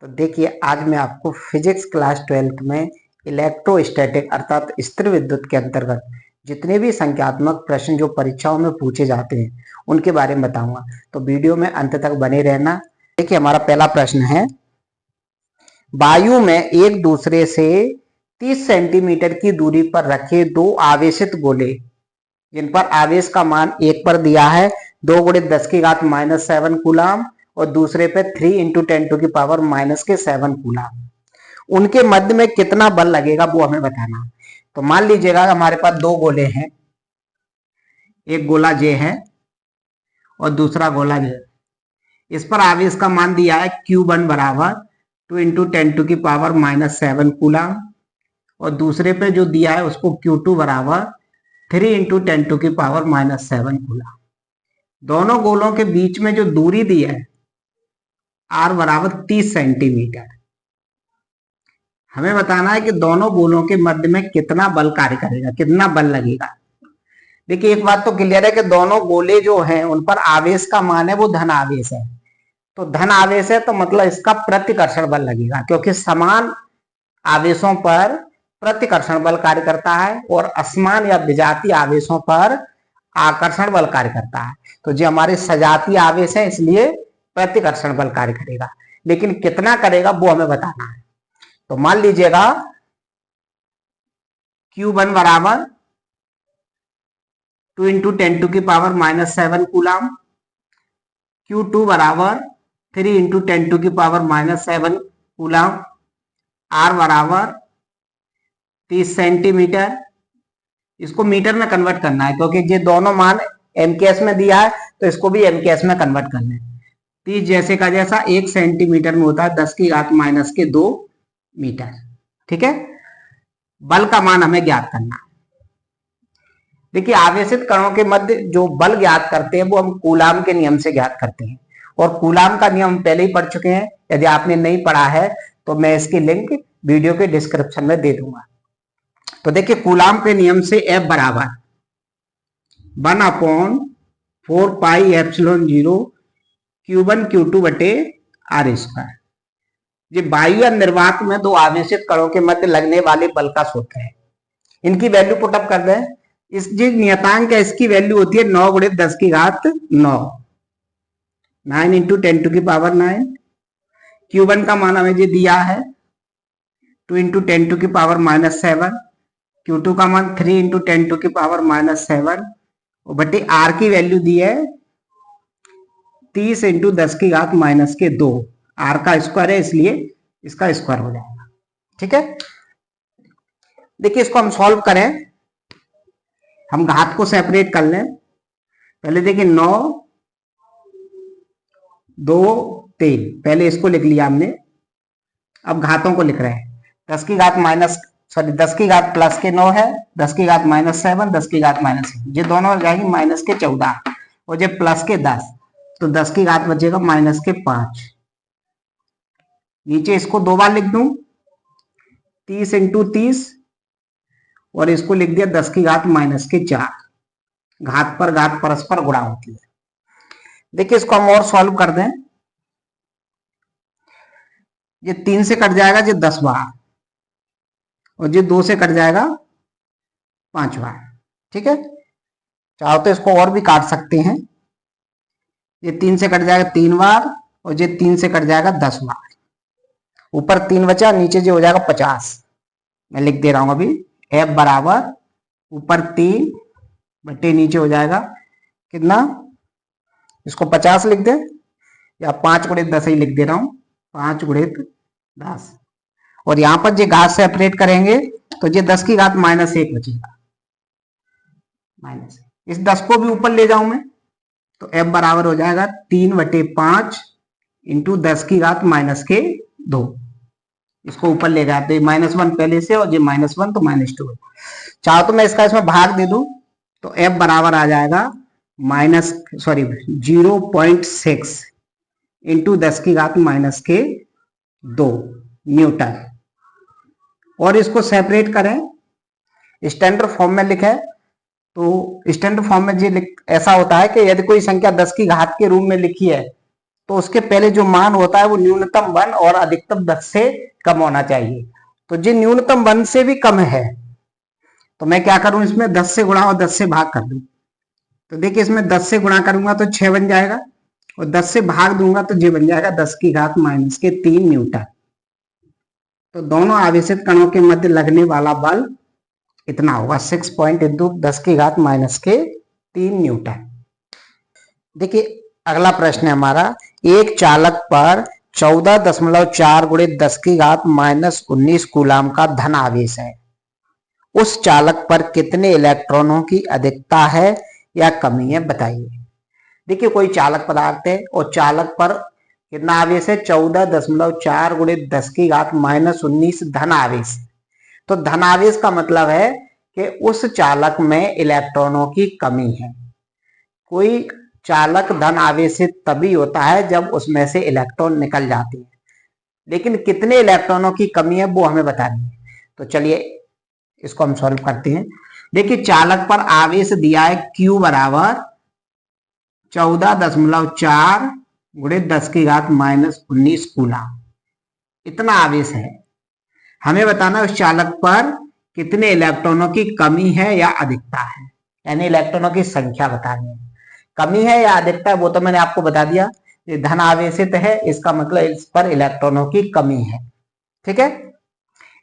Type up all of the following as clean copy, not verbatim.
तो देखिए आज मैं आपको फिजिक्स क्लास 12th में इलेक्ट्रोस्टैटिक अर्थात स्थिर विद्युत के अंतर्गत जितने भी संख्यात्मक प्रश्न जो परीक्षाओं में पूछे जाते हैं उनके बारे में बताऊंगा। तो वीडियो में अंत तक बने रहना। देखिए हमारा पहला प्रश्न है, वायु में एक दूसरे से 30 सेंटीमीटर की दूरी पर रखे दो आवेशित गोले जिन पर आवेश का मान 1 पर दिया है 2 × 10⁻⁻7 कूलाम और दूसरे पे 3 × 10⁻⁻7 कूलाम, उनके मध्य में कितना बल लगेगा वो हमें बताना है। तो मान लीजिएगा हमारे पास दो गोले हैं, एक गोला जे है और दूसरा गोला जे। इस पर आवेश का मान दिया है Q1 बराबर 2 × 10⁻⁻7 कूलाम और दूसरे पे जो दिया है उसको Q2 बराबर 3 × 10⁻⁻7 कूलाम। दोनों गोलों के बीच में जो दूरी दी है R बराबर 30 सेंटीमीटर। हमें बताना है कि दोनों गोलों के मध्य में कितना बल कार्य करेगा, कितना बल लगेगा। देखिए एक बात तो क्लियर है कि दोनों गोले जो हैं उन पर आवेश का मान है वो धन आवेश है। तो धन आवेश है तो मतलब इसका प्रतिकर्षण बल लगेगा, क्योंकि समान आवेशों पर प्रतिकर्षण बल कार्य करता है और असमान या विजातीय आवेशों पर आकर्षण बल कार्य करता है। तो जो हमारे सजातीय आवेश है इसलिए प्रतिकर्षण बल कार्य करेगा, लेकिन कितना करेगा वो हमें बताना है। तो मान लीजिएगा Q1 बराबर 2 × 10⁻⁻7 कूलाम, Q2 बराबर 3 × 10⁻⁻7 कूलाम, R बराबर 30 सेंटीमीटर। इसको मीटर में कन्वर्ट करना है क्योंकि ये दोनों मान MKS में दिया है तो इसको भी MKS में कन्वर्ट करना है। 30 जैसे का जैसा 1 सेंटीमीटर में होता है 10⁻⁻2 मीटर। ठीक है, बल का मान हमें ज्ञात करना है। देखिए आवेशित कणों के मध्य जो बल ज्ञात करते हैं वो हम कूलाम के नियम से ज्ञात करते हैं और कूलाम का नियम पहले ही पढ़ चुके हैं। यदि आपने नहीं पढ़ा है तो मैं इसकी लिंक वीडियो के डिस्क्रिप्शन में दे दूंगा। तो देखिए कूलाम के नियम से F बराबर 1/4πε0 Q1 Q2 बटे R²। ये वायु या निर्वात में दो आवेशित कणों के मध्य लगने वाले बल का सूत्र है। इनकी वैल्यू पुटअप कर दें। इस जो नियतांक है इसकी वैल्यू होती है 9 × 10⁹ 9 × 10⁹ Q1 का मान हमें जो दिया है 2 × 10⁻⁻7, Q2 का मान 3 × 10⁻⁻7 और बटे R की वैल्यू दी है 30 × 10⁻⁻2। R का स्क्वायर है इसलिए इसका स्क्वायर हो जाएगा। ठीक है, देखिए इसको हम सॉल्व करें, हम घात को सेपरेट कर लें। पहले देखिए 9 2 3, पहले इसको लिख लिया हमने। अब घातों को लिख रहे हैं। 10 की घात प्लस के 9 है, 10 की घात -7, 10 की घात -7, ये दोनों हो जाएगी -14 और ये प्लस के 10, तो 10 की घात बचेगा -5। नीचे इसको दो बार लिख दूं 30 × 30 और इसको लिख दिया 10 की घात -4। घात पर घात परस्पर गुणा होती है। देखिए इसको हम और सॉल्व कर दें। ये 3 से कट जाएगा ये 10 बार और ये 2 से कट जाएगा 5 बार। ठीक है, चाहो तो इसको और भी काट सकते हैं। ये 3 से कट जाएगा 3 बार और ये 3 से कट जाएगा 10 बार। ऊपर 3 बचा, नीचे जो हो जाएगा 50। मैं लिख दे रहा हूं अभी। F बराबर ऊपर 3 बटे नीचे हो जाएगा कितना, इसको 50 लिख दे या 5 × 10 ही लिख दे रहा हूं, 5 × 10। और यहां पर जो घात सेपरेट करेंगे तो ये 10 की घात -1 बचेगा। इस 10 को भी ऊपर ले जाऊं मैं तो F बराबर हो जाएगा 3/5 × 10 की घात -2। इसको ऊपर ले जाते -1 पहले से और ये -1 तो -2। चाहो तो मैं इसका इसमें भाग दे दूं तो F बराबर आ जाएगा 0.6 × 10 की घात -2 न्यूटन। और इसको सेपरेट करें, स्टैंडर्ड फॉर्म में लिखे तो स्टैंडर्ड फॉर्म में ये ऐसा होता है कि यदि कोई संख्या 10 की घात के रूप में लिखी है तो उसके पहले जो मान होता है वो न्यूनतम 1 और अधिकतम 10 से कम होना चाहिए। तो जो न्यूनतम 1 से भी कम है तो मैं क्या करूं, इसमें 10 से गुणा और 10 से भाग कर दूं। तो देखिए इसमें 10 से गुणा करूंगा तो 6 बन जाएगा और 10 से भाग दूंगा तो ये बन जाएगा 10 की घात माइनस के 3 न्यूटन। तो दोनों आवेशित कणों के मध्य लगने वाला बल इतना होगा 6 पॉइंट इंटू 10 की घात माइनस के 3 न्यूटन। देखिए अगला प्रश्न है हमारा, एक चालक पर 14.4 गुणे 10 की घात माइनस 19 कूलाम का धन आवेश है। उस चालक पर कितने इलेक्ट्रॉनों की अधिकता है या कमी है, बताइए। देखिए कोई चालक पदार्थ है और चालक पर कितना आवेश है, 14.4 गुणे 10 की घात माइनस 19 धन आवेश। तो धन आवेश का मतलब है कि उस चालक में इलेक्ट्रॉनों की कमी है। कोई चालक धन आवेशित तभी होता है जब उसमें से इलेक्ट्रॉन निकल जाते हैं, लेकिन कितने इलेक्ट्रॉनों की कमी है वो हमें बतानी है। तो चलिए इसको हम सॉल्व करते हैं। देखिए चालक पर आवेश दिया है Q बराबर 14.4 गुणे 10 की घात माइनस 19 कूलाम, इतना आवेश है। हमें बताना उस चालक पर कितने इलेक्ट्रॉनों की कमी है या अधिकता है, यानी इलेक्ट्रॉनों की संख्या बतानी है। कमी है या अधिकता है वो तो मैंने आपको बता दिया, ये धन आवेशित है इसका मतलब इस पर इलेक्ट्रॉनों की कमी है। ठीक है,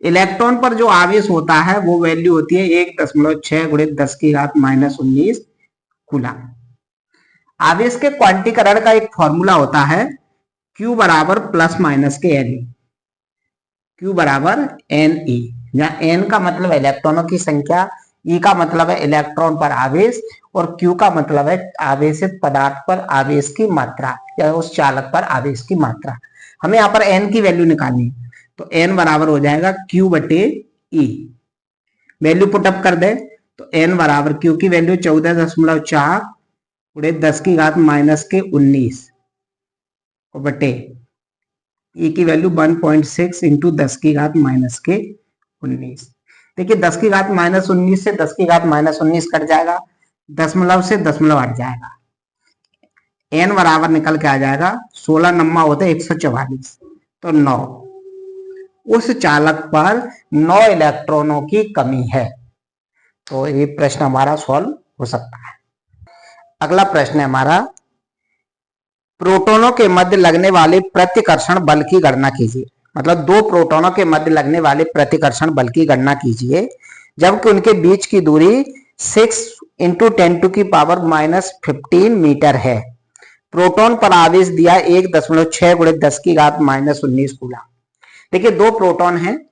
इलेक्ट्रॉन पर जो आवेश होता है वो वैल्यू होती है 1.6 गुणे 10 की घात माइनस 19 कूलाम। आवेश के क्वांटीकरण का एक फॉर्मूला होता है Q बराबर प्लस माइनस के एन, Q बराबर एन ई, जहां एन का मतलब है इलेक्ट्रॉनों की संख्या, ई का मतलब है इलेक्ट्रॉन पर आवेश और Q का मतलब है आवेशित पदार्थ पर आवेश की मात्रा या उस चालक पर आवेश की मात्रा। हमें यहाँ पर एन की वैल्यू निकालनी है, तो एन बराबर हो जाएगा Q बटे ई। वैल्यू पुटअप कर दे तो एन बराबर Q की वैल्यू 14.4 गुणे 10 की घात माइनस के 19 बटे ई की वैल्यू 1.6 इंटू 10 की घात माइनस के 19। देखिए 10 की घात माइनस 19 से 10 की घात माइनस 19 कट जाएगा, दशमलव से दशमलव हट जाएगा, एन बराबर निकल के आ जाएगा 16 नम्मा होते 144, तो 9। उस चालक पर 9 इलेक्ट्रॉनों की कमी है। तो ये प्रश्न हमारा सॉल्व हो सकता है। अगला प्रश्न है हमारा, प्रोटॉनों के मध्य लगने वाले प्रतिकर्षण बल की गणना कीजिए। मतलब दो प्रोटॉनों के मध्य लगने वाले प्रतिकर्षण बल की गणना कीजिए जबकि उनके बीच की दूरी 6 इंटू 10⁻⁻15 मीटर है। प्रोटॉन पर आवेश दिया 1.6 गुणे 10 की घात माइनस 19 कूलाम। देखिए दो प्रोटॉन हैं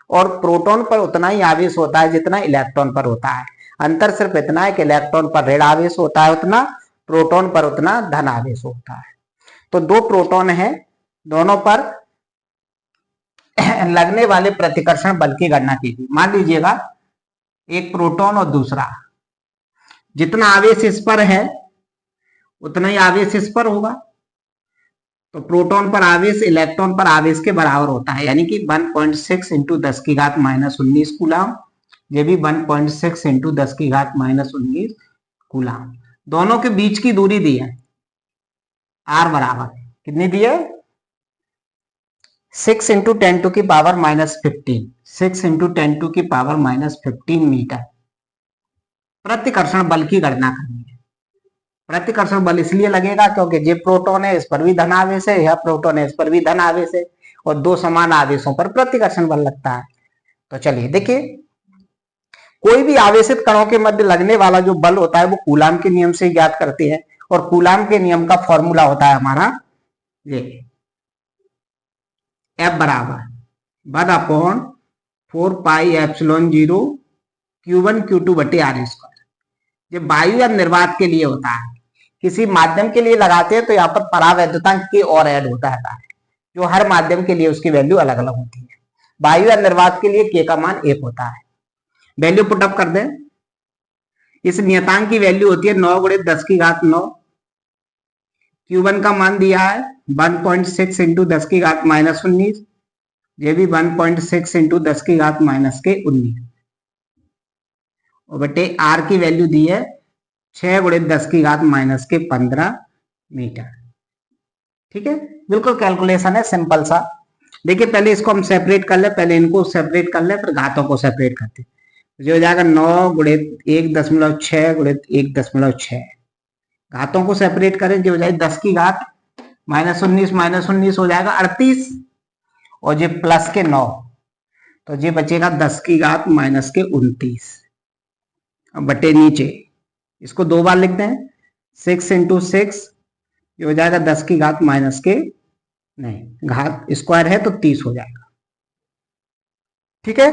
और प्रोटॉन पर उतना ही आवेश होता है जितना इलेक्ट्रॉन पर होता है। अंतर सिर्फ इतना है कि इलेक्ट्रॉन पर ऋण आवेश होता है उतना, प्रोटॉन पर उतना धन आवेश होता है। तो दो प्रोटॉन हैं, दोनों पर लगने वाले प्रतिकर्षण बल की गणना कीजिए। मान लीजिएगा एक प्रोटॉन और दूसरा, जितना आवेश इस पर है उतना ही आवेश इस पर होगा। तो प्रोटॉन पर आवेश इलेक्ट्रॉन पर आवेश के बराबर होता है, यानी कि 1.6 इंटू 10 की घात माइनस 19 कूलाम, ये भी 1.6 इंटू 10 की घात माइनस 19 कूलाम। दोनों के बीच की दूरी दी है आर बराबर कितनी दी है, 6 इंटू 10⁻⁻15, 6 इंटू 10⁻⁻15 मीटर। प्रतिकर्षण बल की गणना करनी है। प्रतिकर्षण बल इसलिए लगेगा क्योंकि ये प्रोटॉन है इस पर भी धन आवेश है, यह प्रोटॉन है इस पर भी धन आवेश है और दो समान आवेशों पर प्रतिकर्षण बल लगता है। तो चलिए देखिए, कोई भी आवेशित कणों के मध्य लगने वाला जो बल होता है वो कूलाम के नियम से ज्ञात करते हैं और कूलाम के नियम का फॉर्मूला होता है हमारा ये F बराबर 1/4πε0 Q1 Q2 बटे R स्क्वायर। ये वायु या निर्वात के लिए होता है। किसी माध्यम के लिए लगाते हैं तो यहाँ पर परावैद्युतांक के और ऐड होता है, जो हर माध्यम के लिए उसकी वैल्यू अलग अलग होती है। वायु या निर्वात के लिए के का मान 1 होता है। वैल्यू पुटअप कर दें, इस नियतांक की वैल्यू होती है 9 गुणे 10 की घात 9। Q1 का मान दिया है 1.6 इंटू 10 की घात माइनस 19, ये भी 1.6 इंटू 10 की घात माइनस के 19 और बटे R की वैल्यू दी है 6 गुणे 10 की घात माइनस के 15 मीटर। ठीक है, बिल्कुल कैलकुलेशन है सिंपल सा। देखिए पहले इसको हम सेपरेट कर ले, पहले इनको सेपरेट कर ले, फिर घातों को सेपरेट करते हैं। जो हो जाएगा 9 गुणित 1.6 गुणित 1.6। घातों को सेपरेट करें, जो हो जाए 10 की घात माइनस 19 हो जाएगा 38, और ये प्लस के 9, तो ये बचेगा 10 की घात -29। अब बटे नीचे इसको दो बार लिख दें, 6 × 6, ये हो जाएगा 10 की घात माइनस के, नहीं घात स्क्वायर है तो 30 हो जाएगा। ठीक है,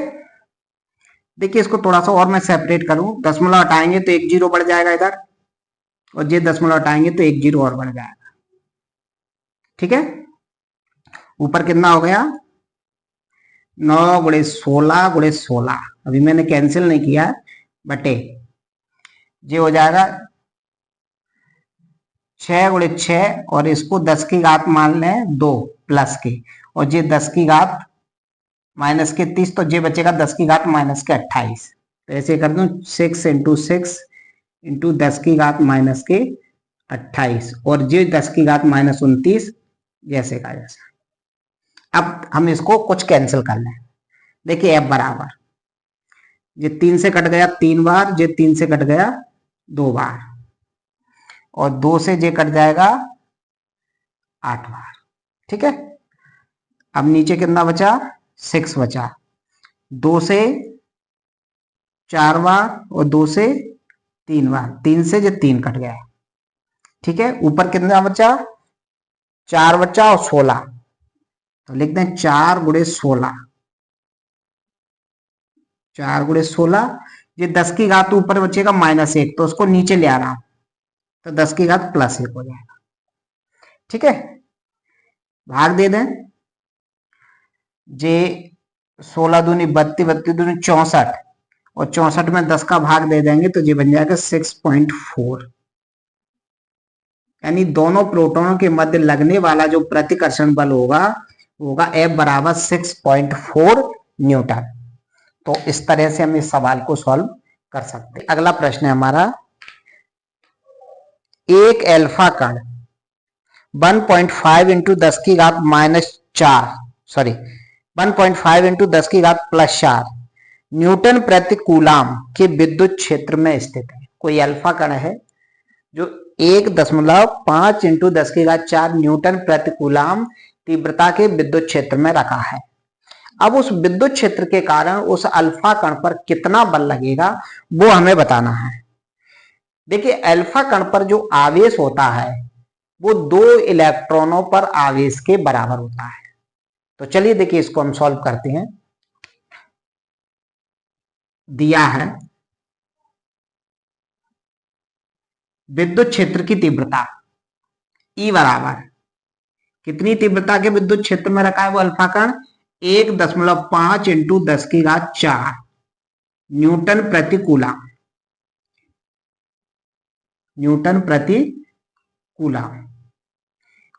देखिए इसको थोड़ा सा और मैं सेपरेट करूं, दशमलव हटाएंगे तो एक जीरो बढ़ जाएगा इधर, और ये दशमलव हटाएंगे तो एक जीरो और बढ़ जाएगा। ठीक है, ऊपर कितना हो गया 9 × 16 × 16, अभी मैंने कैंसिल नहीं किया, बटे ये हो जाएगा 6 × 6, और इसको 10 की घात मान लें 2 प्लस के, और ये 10 की घात -30, तो ये बचेगा 10 की घात -28। तो ऐसे कर दूं 6 × 6 × 10 की घात -28, और ये 10 की घात -29, जैसे का जैसा। अब हम इसको कुछ कैंसिल कर लें। देखिए f बराबर, ये 3 से कट गया 3 बार, ये 3 से कट गया 2 बार, और 2 से ये कट जाएगा 8 बार। ठीक है, अब नीचे कितना बचा 6 बचा, 2 से 4 बार और 2 से 3 बार, 3 से ये 3 कट गया। ठीक है, ऊपर कितना बचा 4 बचा और 16, तो लिखते हैं 4 × 16, 4 × 16, ये 10 की घात ऊपर बचेगा -1, तो उसको नीचे ले आ रहा हूं, तो 10 की घात +1 हो जाएगा। ठीक है, भाग दे दें, जे 16 दूनी 32, 32 दूनी 64, और 64 में 10 का भाग दे देंगे तो ये बन जाएगा 6.4। यानी दोनों प्रोटॉनों के मध्य लगने वाला जो प्रतिकर्षण बल होगा F बराबर 6.4 न्यूटन। तो इस तरह से हम इस सवाल को सॉल्व कर सकते हैं। अगला प्रश्न है हमारा, एक एल्फा कण 1.5 × 10 की घात -4, सॉरी 1.5 × 10 की घात +4 न्यूटन प्रति कूलाम के विद्युत क्षेत्र में स्थित है। कोई अल्फा कण है जो 1.5 × 10 की घात 4 न्यूटन प्रति कूलाम तीव्रता के विद्युत क्षेत्र में रखा है। अब उस विद्युत क्षेत्र के कारण उस अल्फा कण पर कितना बल लगेगा वो हमें बताना है। देखिए अल्फा कण पर जो आवेश होता है वो 2 इलेक्ट्रॉनों पर आवेश के बराबर होता है। तो चलिए देखिए इसको हम सॉल्व करते हैं। दिया है विद्युत क्षेत्र की तीव्रता E बराबर, कितनी तीव्रता के विद्युत क्षेत्र में रखा है वो अल्फा कण 1.5 × 10 की घात 4 न्यूटन प्रति कूलाम, न्यूटन प्रति कूलाम।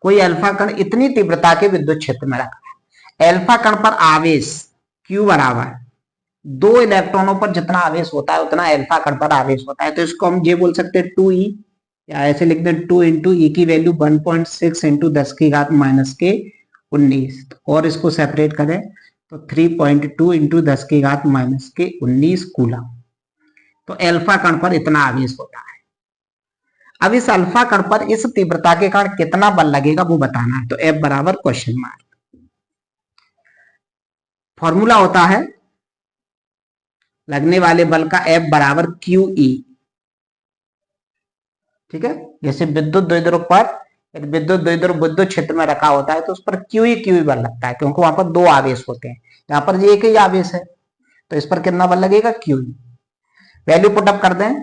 कोई अल्फा कण इतनी तीव्रता के विद्युत क्षेत्र में रखा है। अल्फा कण पर आवेश Q बराबर 2 इलेक्ट्रॉनों पर जितना आवेश होता है उतना अल्फा कण पर आवेश होता है। तो इसको हम ये बोल सकते हैं 2E, या ऐसे लिख दें 2 × E की वैल्यू 1.6 × 10 की घात -19, और इसको सेपरेट करें तो 3.2 × 10 की घात -19 कूलम। तो अल्फा कण पर इतना आवेश होता है। अब इस अल्फा कण पर इस तीव्रता के कारण कितना बल लगेगा वो बताना है। तो F बराबर क्वेश्चन मार्क, फॉर्मूला होता है लगने वाले बल का F बराबर QE। ठीक है, जैसे विद्युत द्विध्रुव पर एक विद्युत द्विध्रुव विद्युत क्षेत्र में रखा होता है तो उस पर QE बल लगता है, क्योंकि वहां पर 2 आवेश होते हैं। यहाँ पर ये एक ही आवेश है तो इस पर कितना बल लगेगा QE। वैल्यू पुटअप कर दें,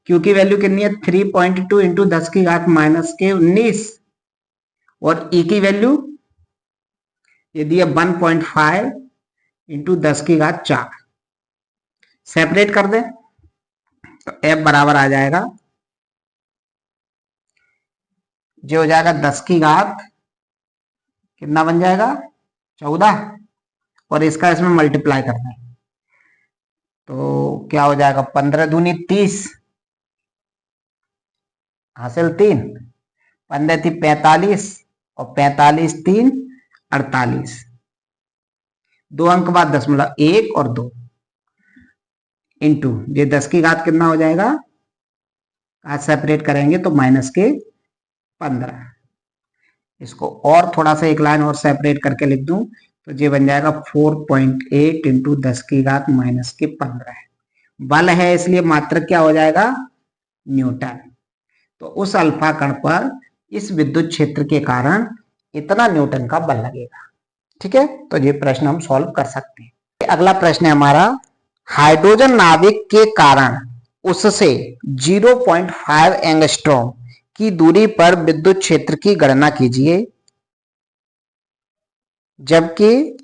Q की वैल्यू कितनी है 3.2 × 10 की घात -19, और E की वैल्यू ये दी है 1.5 × 10 की घात 4। सेपरेट कर दें तो F बराबर आ जाएगा, जो हो जाएगा 10 की घात कितना बन जाएगा 14, और इसका इसमें मल्टीप्लाई करना है तो क्या हो जाएगा 15 दूनी 30 हासिल 3, 15 थी 45 और 45 3 48, 2 अंक बाद 1 और 2 इंटू ये 10 की घात कितना हो जाएगा, आज सेपरेट करेंगे तो -15। इसको और थोड़ा सा एक लाइन और सेपरेट करके लिख दूं तो ये बन जाएगा 4.8 इंटू 10 की घात -15। बल है इसलिए मात्रक क्या हो जाएगा, न्यूटन। तो उस अल्फा कण पर इस विद्युत क्षेत्र के कारण इतना न्यूटन का बल लगेगा। ठीक है, तो ये प्रश्न हम सॉल्व कर सकते हैं। अगला प्रश्न है हमारा, हाइड्रोजन नाभिक के कारण उससे 0.5 एंगस्ट्रॉम की दूरी पर विद्युत क्षेत्र की गणना कीजिए, जबकि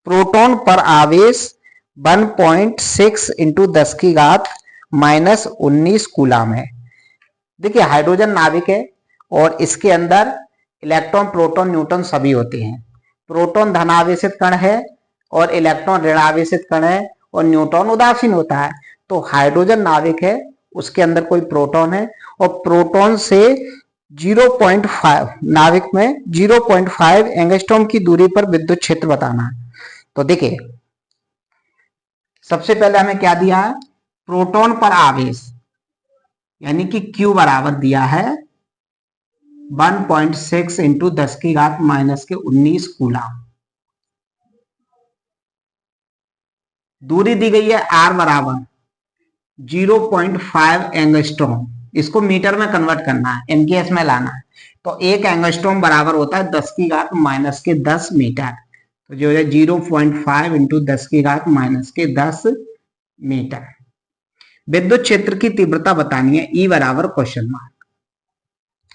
प्रोटॉन पर आवेश 1.6 इंटू 10 की घात -19 कूलाम है। देखिए हाइड्रोजन नाभिक है और इसके अंदर इलेक्ट्रॉन प्रोटॉन न्यूट्रॉन सभी होते हैं। प्रोटॉन धनावेशित कण है और इलेक्ट्रॉन ऋणावेशित कण है और न्यूट्रॉन उदासीन होता है। तो हाइड्रोजन नाभिक है, उसके अंदर कोई प्रोटॉन है और प्रोटॉन से 0.5 नाभिक में 0.5 एंगस्ट्रॉम की दूरी पर विद्युत क्षेत्र बताना है। तो देखिए सबसे पहले हमें क्या दिया है, प्रोटॉन पर आवेश यानी कि Q बराबर दिया है 1.6 इंटू 10 की घात -19 कूलाम। दूरी दी गई है R बराबर 0.5 एंगस्ट्रॉम, इसको मीटर में कन्वर्ट करना है, MKS में लाना है। तो 1 एंगस्ट्रॉम बराबर होता है 10 की घात -10 मीटर। तो जो है 0.5 इंटू 10 की घात -10 मीटर। विद्युत क्षेत्र की तीव्रता बतानी है, E बराबर क्वेश्चन मार्क।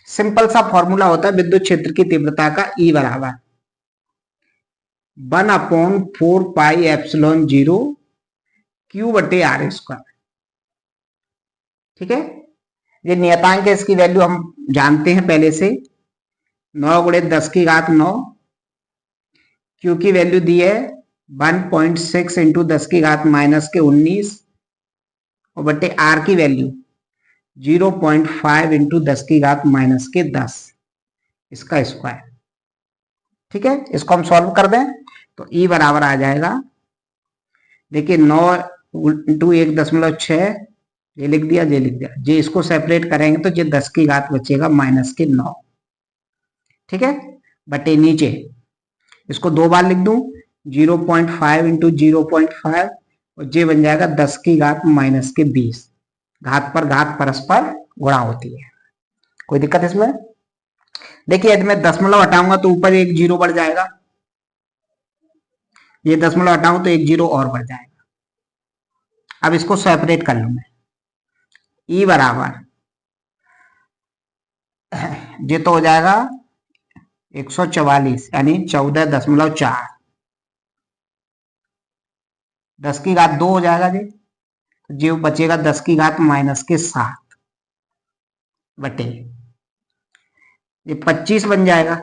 सिंपल सा फॉर्मूला होता है विद्युत क्षेत्र की तीव्रता का, E बराबर 1/4πε0 Q/r²। ठीक है, ये नियतांक है, इसकी वैल्यू हम जानते हैं पहले से, 9 गुणे 10 की घात 9। Q की वैल्यू दी है 1.6 इंटू 10 की घात -19 और बटे R की वैल्यू 0.5 इंटू 10 की घात -10, इसका स्क्वायर। ठीक है, इसको हम सॉल्व कर दें तो E बराबर आ जाएगा, देखिए 9 इंटू 1.6, ये लिख दिया, ये लिख दिया, ये इसको सेपरेट करेंगे तो ये 10 की घात बचेगा -9। ठीक है, बटे नीचे इसको 2 बार लिख दूं, 0.5 इंटू 0.5 और ये बन जाएगा 10 की घात -20। घात पर घात परस्पर गुणा होती है, कोई दिक्कत इसमें? देखिए यदि मैं दशमलव हटाऊंगा तो ऊपर एक 0 बढ़ जाएगा, ये दशमलव हटाऊं तो एक 0 और बढ़ जाएगा। अब इसको सेपरेट कर लूं मैं, E बराबर ये तो हो जाएगा 144 यानी 14.4, 10 की घात 2 हो जाएगा जी, जो बचेगा 10 की घात -7 बटे ये 25 बन जाएगा,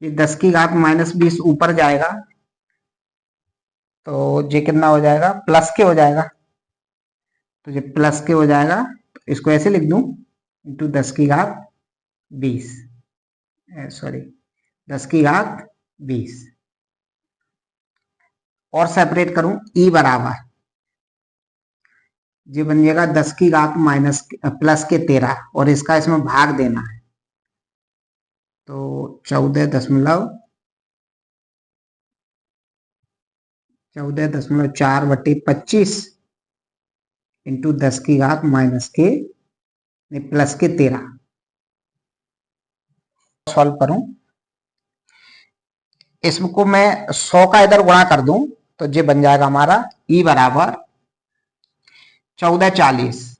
ये 10 की घात -20 ऊपर जाएगा तो ये कितना हो जाएगा, प्लस के हो जाएगा। तो ये प्लस के हो जाएगा, तो इसको ऐसे लिख दूं इंटू 10 की घात 20, सॉरी 10 की घात 20 और सेपरेट करूं, E बराबर ये बन जाएगा 10 की घात प्लस के 13 और इसका इसमें भाग देना है तो 14.4 बटे 25 इंटू 10 की घात प्लस के 13। सॉल्व करूं, इसको मैं 100 का इधर गुणा कर दूं तो ये बन जाएगा हमारा E बराबर 1440।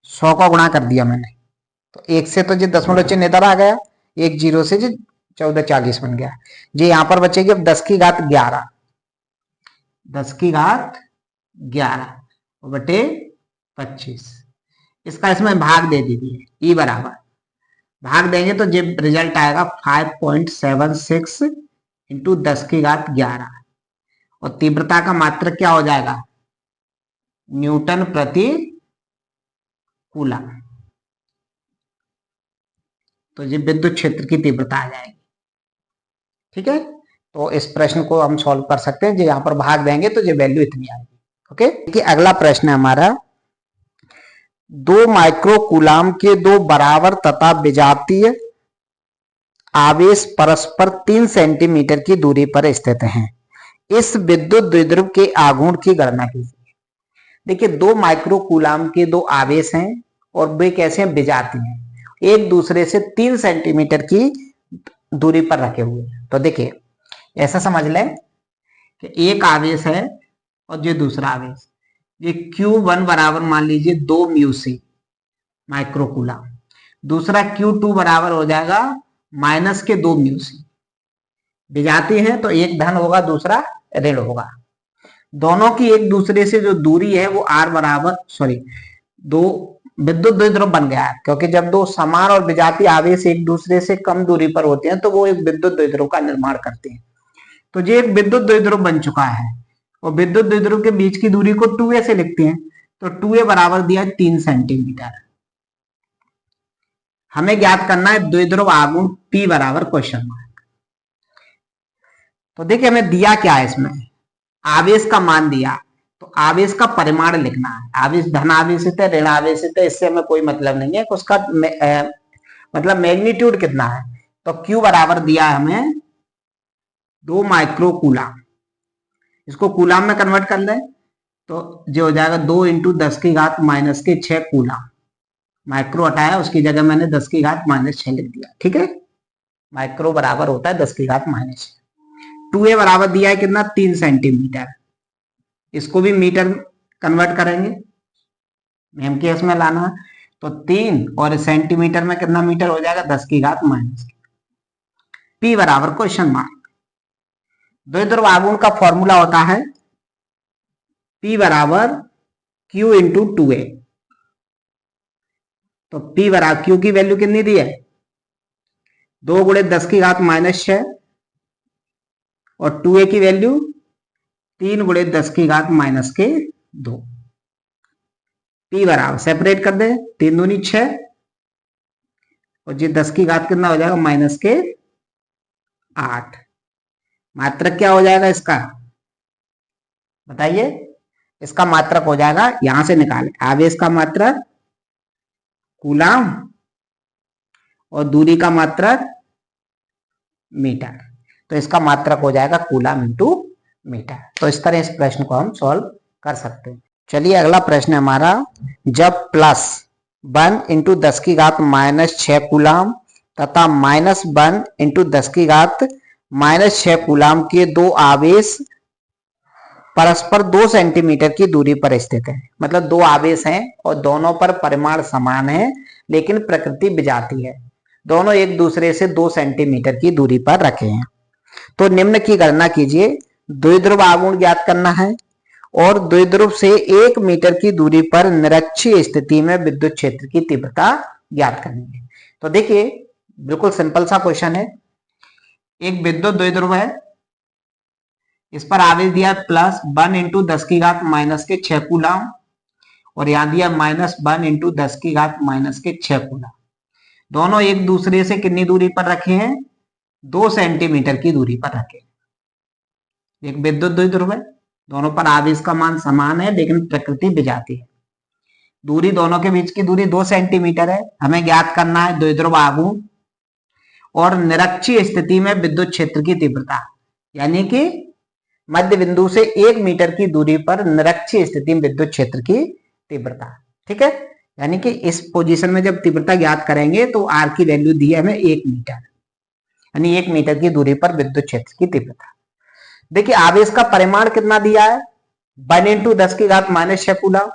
100 का गुणा कर दिया मैंने तो एक से तो ये दशमलव चिन्ह इधर आ गया, एक 0 से जो 1440 बन गया। ये यहां पर बचेगी अब 10 की घात 11, 10 की घात 11 बटे 25, इसका इसमें भाग दे दीजिए, E बराबर भाग देंगे तो ये रिजल्ट आएगा 5.76 इंटू 10 की घात 11 और तीव्रता का मात्रक क्या हो जाएगा, न्यूटन प्रति कूलम। तो ये विद्युत क्षेत्र की तीव्रता आ जाएगी। ठीक है, तो इस प्रश्न को हम सॉल्व कर सकते हैं। जो यहाँ पर भाग देंगे तो ये वैल्यू इतनी आएगी। ओके, देखिए अगला प्रश्न है हमारा, 2 माइक्रोकूलाम के दो बराबर तथा विजातीय आवेश परस्पर 3 सेंटीमीटर की दूरी पर स्थित हैं। इस विद्युत द्विध्रुव के आघूर्ण की गणना कीजिए। देखिए 2 माइक्रोकूलाम के दो आवेश हैं और वे कैसे हैं, विजातीय हैं, एक दूसरे से 3 सेंटीमीटर की दूरी पर रखे हुए। तो देखिए ऐसा समझ लें कि एक आवेश है और ये दूसरा आवेश, ये Q1 बराबर मान लीजिए 2 म्यू सी माइक्रोकूलाम, दूसरा Q2 बराबर हो जाएगा माइनस के 2 म्यू सी। विजातीय है तो एक धन होगा दूसरा ऋण होगा। दोनों की एक दूसरे से जो दूरी है वो R बराबर दो विद्युत द्विध्रुव बन गया है, क्योंकि जब दो समान और विजातीय आवेश एक दूसरे से कम दूरी पर होते हैं तो वो एक विद्युत द्विध्रुव का निर्माण करते हैं। तो ये एक विद्युत द्विध्रुव बन चुका है और विद्युत द्विध्रुव के बीच की दूरी को 2a से लिखते हैं। तो 2a बराबर दिया है 3 सेंटीमीटर। हमें ज्ञात करना है द्विध्रुव आघूर्ण P बराबर क्वेश्चन मार्क। तो देखिए हमें दिया क्या है, इसमें आवेश का मान दिया, तो आवेश का परिमाण लिखना है। आवेश धन आवेशित है, ऋण आवेशित है, इससे हमें कोई मतलब नहीं है, उसका मतलब मैग्नीट्यूड कितना है। तो Q बराबर दिया है हमें 2 माइक्रोकूलाम। इसको कूलाम में कन्वर्ट कर लें तो जो हो जाएगा 2 इंटू 10 की घात माइनस के 6 कूलाम। माइक्रो हटाया, उसकी जगह मैंने 10 की घात माइनस 6 लिख दिया। ठीक है, माइक्रो बराबर होता है 10 की घात माइनस 6। 2a बराबर दिया है कितना, 3 सेंटीमीटर। इसको भी मीटर कन्वर्ट करेंगे, एम के एस में लाना है, तो 3 और सेंटीमीटर में कितना मीटर हो जाएगा, 10 की घात माइनस। P बराबर क्वेश्चन मार्क। द्विध्रुव आघूर्ण का फॉर्मूला होता है P बराबर Q इंटू 2a। तो P बराबर Q की वैल्यू कितनी दी है, 2 गुणे 10 की घात माइनस 6 और 2a की वैल्यू 3 गुणे 10 की घात माइनस के 2। P बराबर सेपरेट कर दे, 3 दूनी 6 और ये 10 की घात कितना हो जाएगा, माइनस के 8। मात्रक क्या हो जाएगा इसका, बताइए। इसका मात्रक हो जाएगा, यहां से निकाले, आवेश का मात्रक कूलाम और दूरी का मात्रक मीटर। तो इसका मात्रक हो जाएगा कूलाम इंटू मीटर। तो इस तरह इस प्रश्न को हम सॉल्व कर सकते हैं। चलिए अगला प्रश्न है हमारा, जब प्लस 1 इंटू 10 की घात माइनस 6 कूलाम तथा माइनस 1 इंटू 10 की घात माइनस 6 कूलाम के दो आवेश परस्पर 2 सेंटीमीटर की दूरी पर स्थित है। मतलब दो आवेश हैं और दोनों पर परिमाण समान है लेकिन प्रकृति विजातीय है। दोनों एक दूसरे से 2 सेंटीमीटर की दूरी पर रखे हैं। तो निम्न की गणना कीजिए। द्विध्रुव आघूर्ण ज्ञात करना है और द्विध्रुव से 1 मीटर की दूरी पर निरक्षीय स्थिति में विद्युत क्षेत्र की तीव्रता ज्ञात करनी है। तो देखिए बिल्कुल सिंपल सा क्वेश्चन है। एक विद्युत द्विध्रुव है, इस पर आवेश दिया प्लस 1 इंटू 10 की घात माइनस के 6 कूलाम और यहां दिया माइनस 1 इंटू 10 की घात माइनस के 6 कूलाम। दोनों एक दूसरे से कितनी दूरी पर रखे हैं, 2 सेंटीमीटर की दूरी पर रखे। एक विद्युत द्विध्रुव है, दोनों पर आवेश का मान समान है लेकिन प्रकृति विजातीय है। दूरी दोनों के बीच की दूरी 2 सेंटीमीटर है। हमें ज्ञात करना है द्विध्रुव आघूर्ण और निरक्षीय स्थिति में विद्युत क्षेत्र की तीव्रता, यानी कि मध्य बिंदु से 1 मीटर की दूरी पर निरक्षीय स्थिति में विद्युत क्षेत्र की तीव्रता। ठीक है, यानी कि इस पोजीशन में जब तीव्रता ज्ञात करेंगे तो आर की वैल्यू दी है हमें 1 मीटर, यानी 1 मीटर की दूरी पर विद्युत क्षेत्र की तीव्रता। देखिए आवेश का परिमाण कितना दिया है, 1 इंटू 10 की घात माइनस 6 कूलम।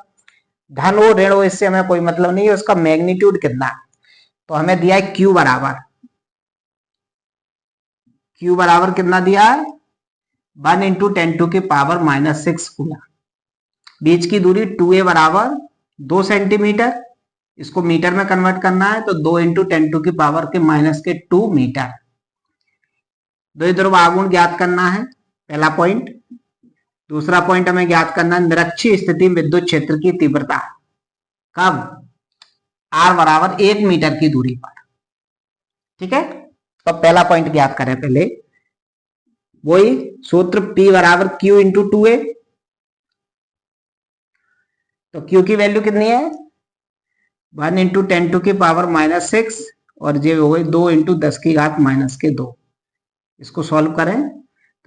धन हो ऋण हो इससे हमें कोई मतलब नहीं है, उसका मैग्नीट्यूड कितना है। तो हमें दिया है Q बराबर कितना दिया है, 1 इंटू 10 टू की पावर माइनस 6 कूलम। बीच की दूरी 2a बराबर 2 सेंटीमीटर, इसको मीटर में कन्वर्ट करना है तो 2 इंटू 10 टू की पावर के माइनस के 2 मीटर। द्विध्रुव आघूर्ण ज्ञात करना है, पहला पॉइंट। दूसरा पॉइंट हमें ज्ञात करना है निरक्षीय स्थिति में विद्युत क्षेत्र की तीव्रता। कब, r बराबर 1 मीटर की दूरी पर। ठीक है, तो पहला पॉइंट ज्ञात करें पहले, वही सूत्र P बराबर Q इंटू 2a। तो Q की वैल्यू कितनी है 1 इंटू 10 टू की पावर -6 और जे हो गई 2 इंटू 10 की घात -2। इसको सॉल्व करें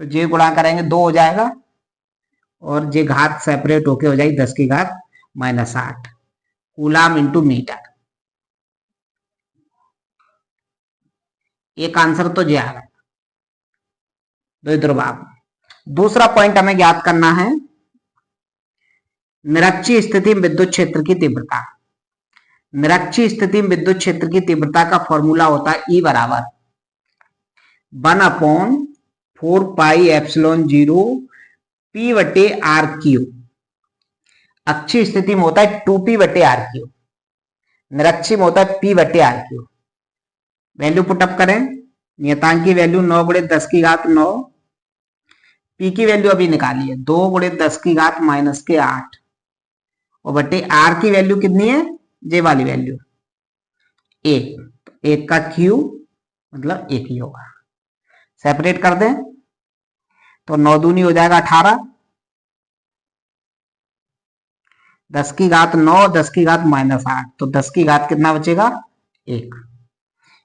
तो जे गुणा करेंगे 2 हो जाएगा और जे घात सेपरेट होके हो जाएगी 10 की घात -8 कूलाम इंटू मीटर। एक आंसर तो जे आ गया द्विध्रुवाभ। दूसरा पॉइंट हमें ज्ञात करना है निरक्षीय स्थिति में विद्युत क्षेत्र की तीव्रता। निरक्षीय स्थिति में विद्युत क्षेत्र की तीव्रता का फॉर्मूला होता है E बराबर 1/4πε0 P/R3। अक्षीय स्थिति में होता है 2P/R3, निरक्षीय में होता है P/R3। वैल्यू पुटअप करें, नियतांक की वैल्यू 9 × 10 की घात 9, P की वैल्यू अभी निकाली है 2 × 10 की घात -8 और बटे R की वैल्यू कितनी है जे वाली वैल्यू 1, तो 1 का क्यू मतलब 1 ही होगा। सेपरेट कर दें तो 9 दूनी हो जाएगा 18, 10 की घात 9, 10 की घात -8, तो 10 की घात कितना बचेगा 1,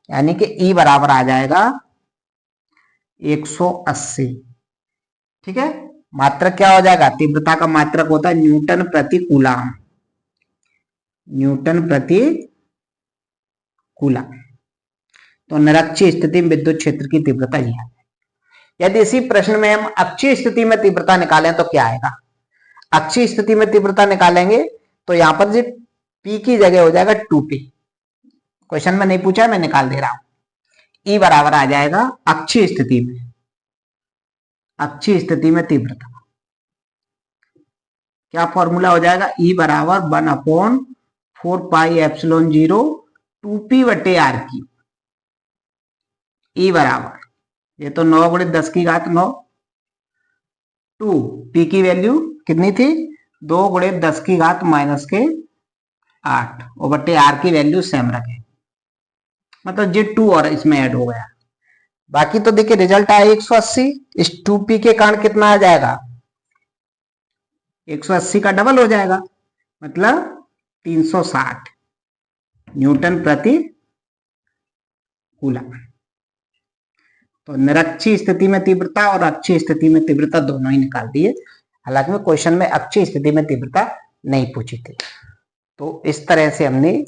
यानी कि E बराबर आ जाएगा 180। ठीक है, मात्रक क्या हो जाएगा, तीव्रता का मात्रक होता है न्यूटन प्रति कूलाम, न्यूटन प्रति कूलाम। तो निरक्षीय स्थिति में विद्युत क्षेत्र की तीव्रता यह है। यदि इसी प्रश्न में हम अक्षीय स्थिति में तीव्रता निकालें तो क्या आएगा, अक्षीय स्थिति में तीव्रता निकालेंगे तो यहां पर जो P की जगह हो जाएगा 2P। क्वेश्चन में नहीं पूछा है, मैं निकाल दे रहा हूं। E बराबर आ जाएगा अक्षीय स्थिति में, अक्षीय स्थिति में तीव्रता क्या फॉर्मूला हो जाएगा E बराबर 1/4πε0 2P/R3। E बराबर ये तो 9 × 10 की घात 9, 2 P की वैल्यू कितनी थी 2 × 10 की घात -8 और बटे R की वैल्यू सेम रखें, मतलब जे 2 और इसमें ऐड हो गया। बाकी तो देखिए रिजल्ट आया 180, इस 2P के कारण कितना आ जाएगा 180 का डबल हो जाएगा, मतलब 360 न्यूटन प्रति कूलम। तो निरक्षीय स्थिति में तीव्रता और अक्षीय स्थिति में तीव्रता दोनों ही निकाल दिए, हालांकि में क्वेश्चन में अक्षीय स्थिति में तीव्रता नहीं पूछी थी। तो इस तरह से हमने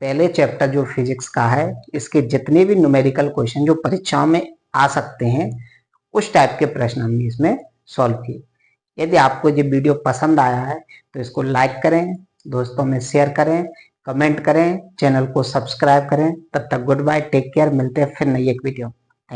पहले चैप्टर जो फिजिक्स का है इसके जितने भी न्यूमेरिकल क्वेश्चन जो परीक्षाओं में आ सकते हैं उस टाइप के प्रश्न हमने इसमें सॉल्व किए। यदि आपको ये वीडियो पसंद आया है तो इसको लाइक करें, दोस्तों में शेयर करें, कमेंट करें, चैनल को सब्सक्राइब करें। तब तक गुड बाय, टेक केयर, मिलते हैं फिर नई एक वीडियो।